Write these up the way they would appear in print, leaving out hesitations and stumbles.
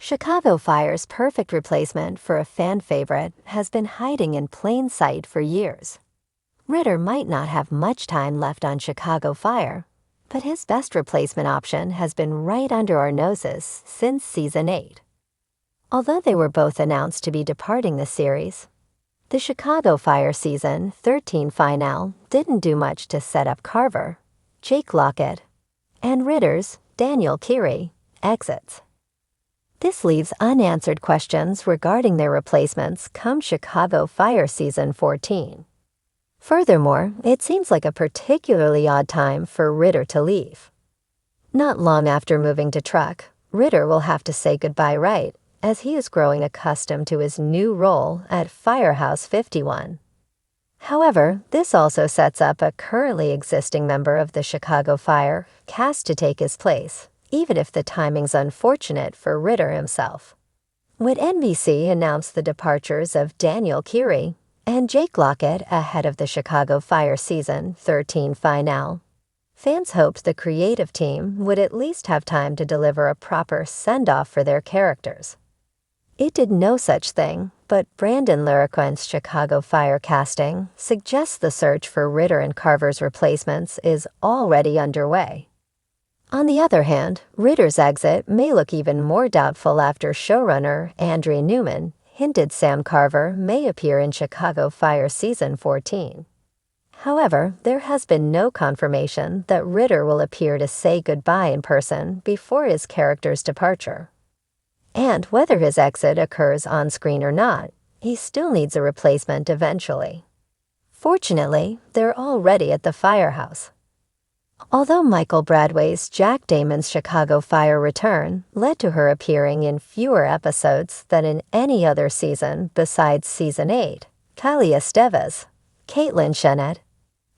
Chicago Fire's perfect replacement for a fan favorite has been hiding in plain sight for years. Ritter might not have much time left on Chicago Fire, but his best replacement option has been right under our noses since season 8. Although they were both announced to be departing the series, the Chicago Fire season 13 finale didn't do much to set up Carver, Jake Lockett, and Ritter's Daniel Keary exits. This leaves unanswered questions regarding their replacements come Chicago Fire season 14. Furthermore, it seems like a particularly odd time for Ritter to leave. Not long after moving to Truck, Ritter will have to say goodbye right, as he is growing accustomed to his new role at Firehouse 51. However, this also sets up a currently existing member of the Chicago Fire cast to take his place, even if the timing's unfortunate for Ritter himself. When NBC announced the departures of Daniel Keary and Jake Lockett ahead of the Chicago Fire season 13 finale, fans hoped the creative team would at least have time to deliver a proper send-off for their characters. It did no such thing, but Brandon Laraquente's Chicago Fire casting suggests the search for Ritter and Carver's replacements is already underway. On the other hand, Ritter's exit may look even more doubtful after showrunner Andrea Newman hinted Sam Carver may appear in Chicago Fire season 14. However, there has been no confirmation that Ritter will appear to say goodbye in person before his character's departure. And whether his exit occurs on screen or not, he still needs a replacement eventually. Fortunately, they're already at the Firehouse. Although Michael Bradway's Jack Damon's Chicago Fire return led to her appearing in fewer episodes than in any other season besides season 8, Kylie Estevez, Caitlin Shennet,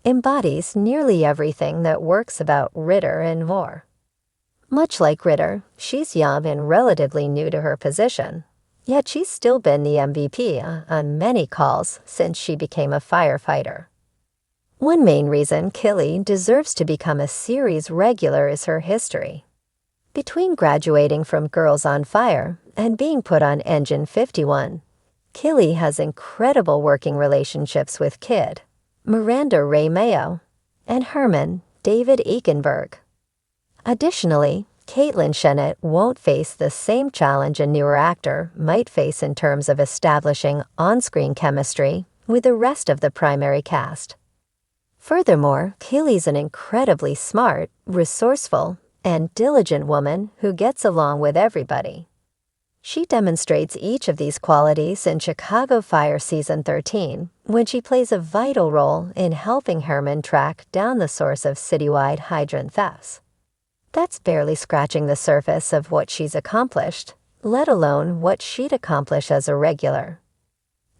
embodies nearly everything that works about Ritter and more. Much like Ritter, she's young and relatively new to her position, yet she's still been the MVP on many calls since she became a firefighter. One main reason Kylie deserves to become a series regular is her history. Between graduating from Girls on Fire and being put on Engine 51, Kylie has incredible working relationships with Kid, Miranda Ray Mayo, and Herman David Eichenberg. Additionally, Caitlin Shennet won't face the same challenge a newer actor might face in terms of establishing on-screen chemistry with the rest of the primary cast. Furthermore, Kylie's an incredibly smart, resourceful, and diligent woman who gets along with everybody. She demonstrates each of these qualities in Chicago Fire season 13 when she plays a vital role in helping Herman track down the source of citywide hydrant thefts. That's barely scratching the surface of what she's accomplished, let alone what she'd accomplish as a regular.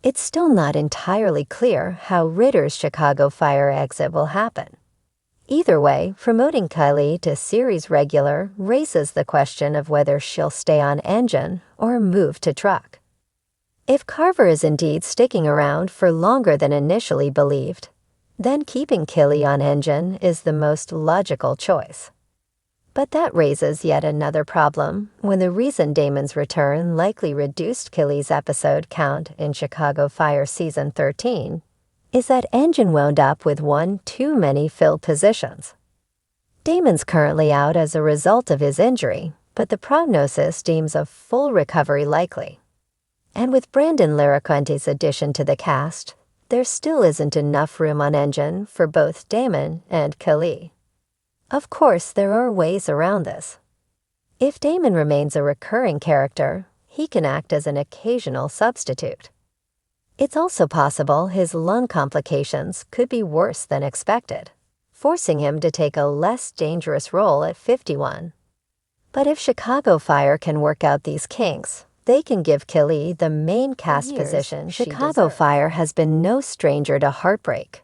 It's still not entirely clear how Ritter's Chicago Fire exit will happen. Either way, promoting Kylie to series regular raises the question of whether she'll stay on Engine or move to Truck. If Carver is indeed sticking around for longer than initially believed, then keeping Kylie on Engine is the most logical choice. But that raises yet another problem when the reason Damon's return likely reduced Kylie's episode count in Chicago Fire season 13 is that Engine wound up with one too many filled positions. Damon's currently out as a result of his injury, but the prognosis deems a full recovery likely. And with Brandon Laraquente's addition to the cast, there still isn't enough room on Engine for both Damon and Kylie. Of course, there are ways around this. If Damon remains a recurring character, he can act as an occasional substitute. It's also possible his lung complications could be worse than expected, forcing him to take a less dangerous role at 51. But if Chicago Fire can work out these kinks, they can give Kylie the main cast position she deserves. Chicago Fire has been no stranger to heartbreak.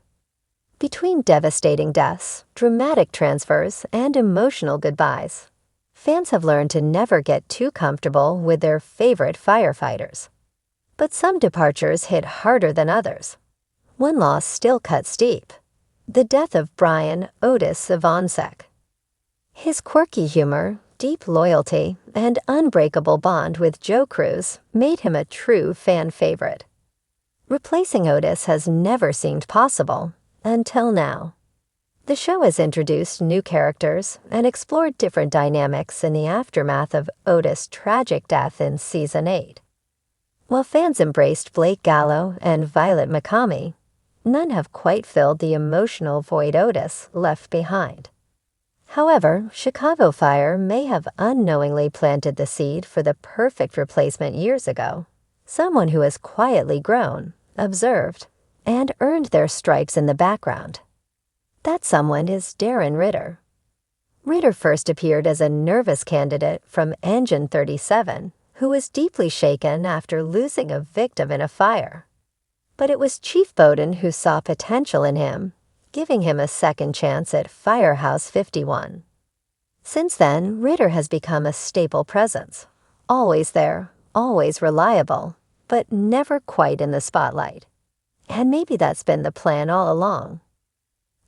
Between devastating deaths, dramatic transfers, and emotional goodbyes, fans have learned to never get too comfortable with their favorite firefighters. But some departures hit harder than others. One loss still cuts deep: the death of Brian Otis Ivancek. His quirky humor, deep loyalty and unbreakable bond with Joe Cruz made him a true fan favorite. Replacing Otis has never seemed possible, until now. The show has introduced new characters and explored different dynamics in the aftermath of Otis' tragic death in Season 8. While fans embraced Blake Gallo and Violet McCamey, none have quite filled the emotional void Otis left behind. However, Chicago Fire may have unknowingly planted the seed for the perfect replacement years ago, someone who has quietly grown, observed, and earned their stripes in the background. That someone is Darren Ritter. Ritter first appeared as a nervous candidate from Engine 37 who was deeply shaken after losing a victim in a fire. But it was Chief Bowden who saw potential in him, giving him a second chance at Firehouse 51. Since then, Ritter has become a staple presence, always there, always reliable, but never quite in the spotlight. And maybe that's been the plan all along.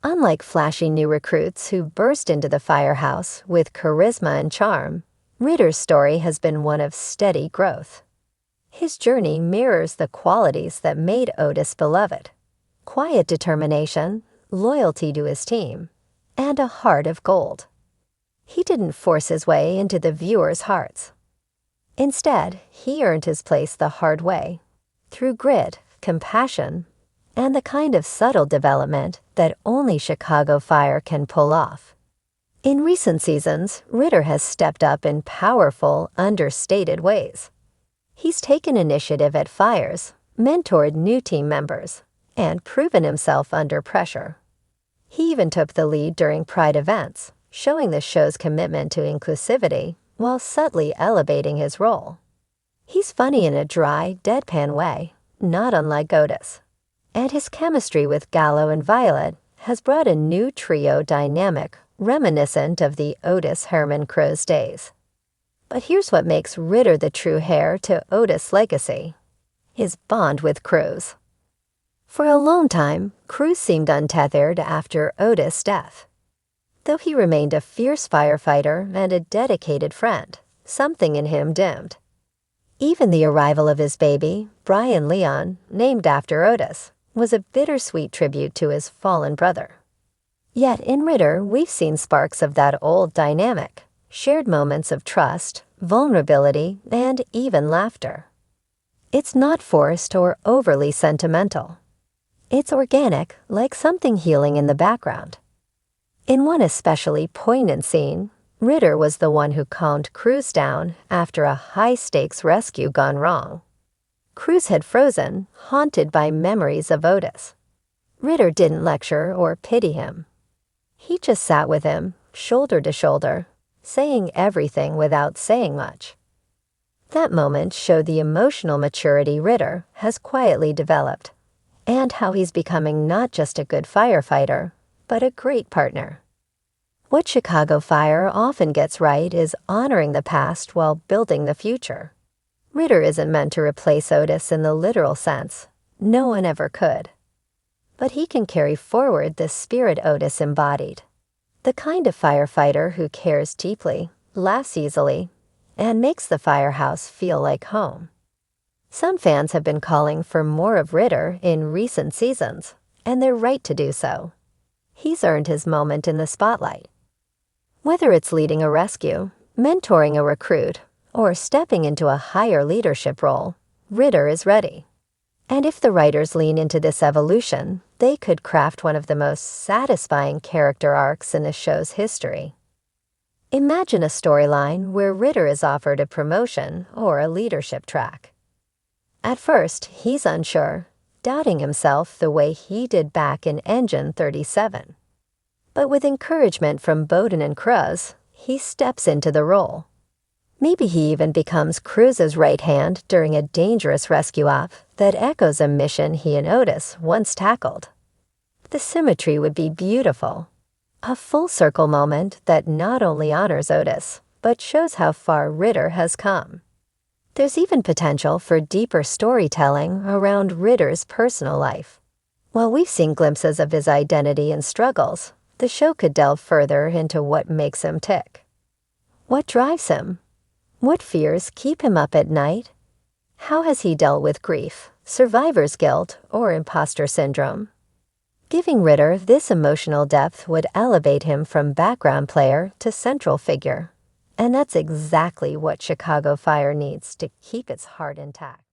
Unlike flashy new recruits who burst into the firehouse with charisma and charm, Ritter's story has been one of steady growth. His journey mirrors the qualities that made Otis beloved: quiet determination, loyalty to his team, and a heart of gold. He didn't force his way into the viewers' hearts. Instead, he earned his place the hard way, through grit, compassion, and the kind of subtle development that only Chicago Fire can pull off. In recent seasons, Ritter has stepped up in powerful, understated ways. He's taken initiative at fires, mentored new team members, and proven himself under pressure. He even took the lead during Pride events, showing the show's commitment to inclusivity while subtly elevating his role. He's funny in a dry, deadpan way, not unlike Otis. And his chemistry with Gallo and Violet has brought a new trio dynamic reminiscent of the Otis Herman Cruz days. But here's what makes Ritter the true heir to Otis' legacy: his bond with Cruz. For a long time, Cruz seemed untethered after Otis' death. Though he remained a fierce firefighter and a dedicated friend, something in him dimmed. Even the arrival of his baby, Brian Leon, named after Otis, was a bittersweet tribute to his fallen brother. Yet in Ritter, we've seen sparks of that old dynamic, shared moments of trust, vulnerability, and even laughter. It's not forced or overly sentimental. It's organic, like something healing in the background. In one especially poignant scene, Ritter was the one who calmed Cruz down after a high-stakes rescue gone wrong. Cruz had frozen, haunted by memories of Otis. Ritter didn't lecture or pity him. He just sat with him, shoulder to shoulder, saying everything without saying much. That moment showed the emotional maturity Ritter has quietly developed, and how he's becoming not just a good firefighter, but a great partner. What Chicago Fire often gets right is honoring the past while building the future. Ritter isn't meant to replace Otis in the literal sense. No one ever could. But he can carry forward the spirit Otis embodied. The kind of firefighter who cares deeply, laughs easily, and makes the firehouse feel like home. Some fans have been calling for more of Ritter in recent seasons, and they're right to do so. He's earned his moment in the spotlight. Whether it's leading a rescue, mentoring a recruit, or stepping into a higher leadership role, Ritter is ready. And if the writers lean into this evolution, they could craft one of the most satisfying character arcs in the show's history. Imagine a storyline where Ritter is offered a promotion or a leadership track. At first, he's unsure, doubting himself the way he did back in Engine 37. But with encouragement from Bowden and Cruz, he steps into the role. Maybe he even becomes Cruz's right hand during a dangerous rescue op that echoes a mission he and Otis once tackled. The symmetry would be beautiful. A full-circle moment that not only honors Otis, but shows how far Ritter has come. There's even potential for deeper storytelling around Ritter's personal life. While we've seen glimpses of his identity and struggles, the show could delve further into what makes him tick. What drives him? What fears keep him up at night? How has he dealt with grief, survivor's guilt, or imposter syndrome? Giving Ritter this emotional depth would elevate him from background player to central figure. And that's exactly what Chicago Fire needs to keep its heart intact.